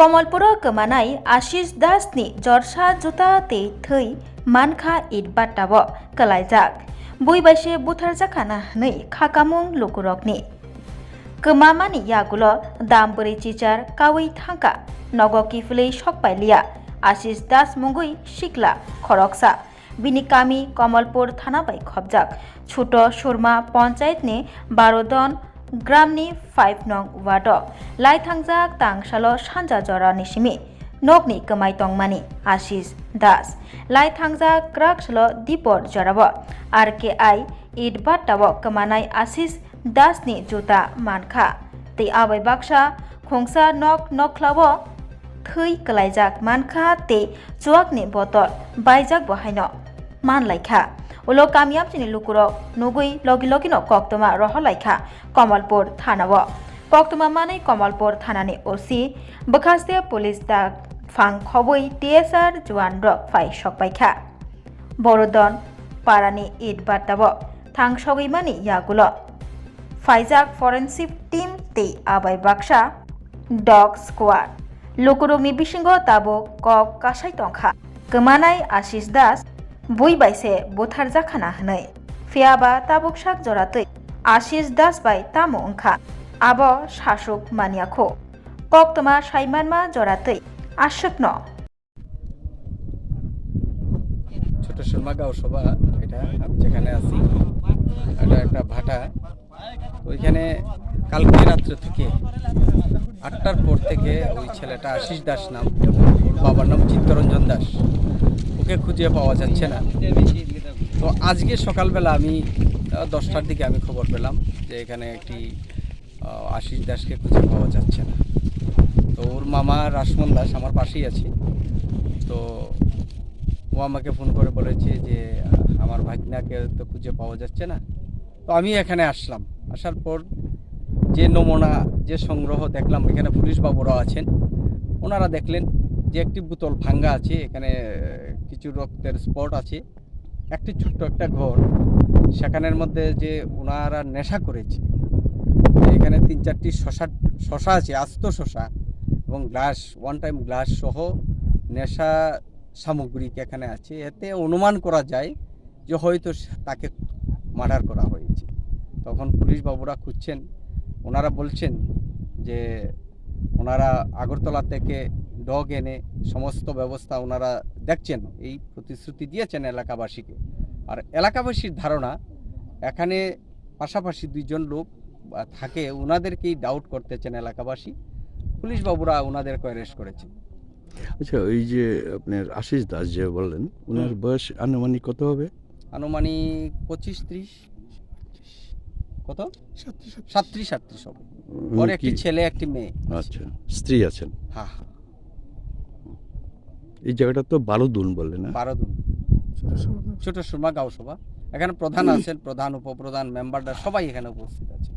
कमलपुर गोमानाय आशिष दासनि जरसा जुता ते थै मानखा इट बाट्टाब कलायजाक बुइबाइसे बुथारजाखाना नै खाकामुं लुकुरकनि गोमामानि यागुल दामबोरै चिचार कावै थांका नगकिफुलै सकपाइलिया आशिष दास मुंगुइ सिकला खरकसा बिनि कामी कमलपुर थाना बाय खबजाक छुट सुरमा पंचायतनि 12 दन ग्रामनि 5 नं वार्ड लाइथांजाक तांसाल सानजा जरानि सिमि नगनि कमाय तंमानि आशिष दास लाइथांजाक क्राकसल दीपर जराब RKI इट बाट्टाब कमानाय आशिष दासनि जुता मानखा ते आबै बाक्सा खोंसा नक नख्लाब थै कलायजाक मानखा ते चुवाकनि बतल बायजाक बहायन मानलायखा उलो कामियाब चिनि लुकुरक नुगुइ लगी लगिनो कक्तमा रहलायखा कमलपुर थानाव कक्तमा मानै कमलपुर थानानि ओसि बखास्ते पुलिस दा फां खबै TSR जुवान रक फाइ सकबायखा बरदन पारानि इट बाट्टाब थां सगैमानि यागुल फाइजाक फरेन्सिक टीम ते आबाय बाक्सा डग स्क्वाड लुकुरुकनि बिसिंगो ताबो कक कासाय तंखा गोमानाय आशिष दास बुइबाइसे बुथारजाखाना हनै फियाबा ताबुकसाक जरातै आशिष दास बाय तामु ओंखा आब शासक मानियाखो कक्तमा साइमानमा जरातै आशक्न ছোট সুরমা গাঁওসভা এটা আমি যেখানে আছি এটা একটা ভাটা ওইখানে কালকে রাত্রে থেকে 8টার পর থেকে ওই ছেলেটা আশিস দাস নাম ওর বাবার নাম চিত্তরঞ্জন দাস ওকে খুঁজে পাওয়া যাচ্ছে না তো আজকে সকালবেলা আমি 10টার দিকে আমি খবর পেলাম যে এখানে একটি আশিস দাসকে খুঁজে পাওয়া যাচ্ছে না তো ওর মামা রাসমন দাস আমার পাশেই আছে তো ও আমাকে ফোন করে বলেছে যে আমার ভাগনাকে তো খুঁজে পাওয়া যাচ্ছে না তো আমি এখানে আসলাম আসার পর যে নমুনা যে সংগ্রহ দেখলাম এখানে পুলিশ বাবুরা আছেন ওনারা দেখলেন যে একটি বোতল ভাঙ্গা আছে এখানে কিছু রক্তের স্পট আছে একটি ছোট্ট একটা ঘর সেখানের মধ্যে যে ওনারা নেশা করেছে এখানে 3-4টি শশা আছে আস্ত শশা এবং গ্লাস ওয়ান টাইম গ্লাস সহ নেশা সামগ্রিক এখানে আছে এতে অনুমান করা যায় যে হয়তো তাকে মার্ডার করা হয়েছে তখন পুলিশ বাবুরা খুঁজছেন ওনারা বলছেন যে ওনারা আগরতলা থেকে ডগ এনে সমস্ত ব্যবস্থা ওনারা দেখছেন এই প্রতিশ্রুতি দিয়েছেন এলাকাবাসীকে আর এলাকাবাসীর ধারণা এখানে পাশাপাশি দুইজন লোক থাকে ওনাদেরকেই ডাউট করতেছেন এলাকাবাসী পুলিশ বাবুরা ওনাদেরকে অ্যারেস্ট করেছেন আচ্ছা ওই যে আপনার আশিস দাস যে বললেন ওনার বয়স আনুমানিক কত হবে আনুমানিক 25-30 কত 37 হবে ওর একটি ছেলে একটি মেয়ে আচ্ছা স্ত্রী আছেন হ্যাঁ হ্যাঁ এই জায়গাটা তো বারোদুন বললেন না বারোদুন ছোট সুরমা গাঁওসভা এখানে প্রধান আছেন প্রধান উপপ্রধান মেম্বাররা সবাই এখানে উপস্থিত আছে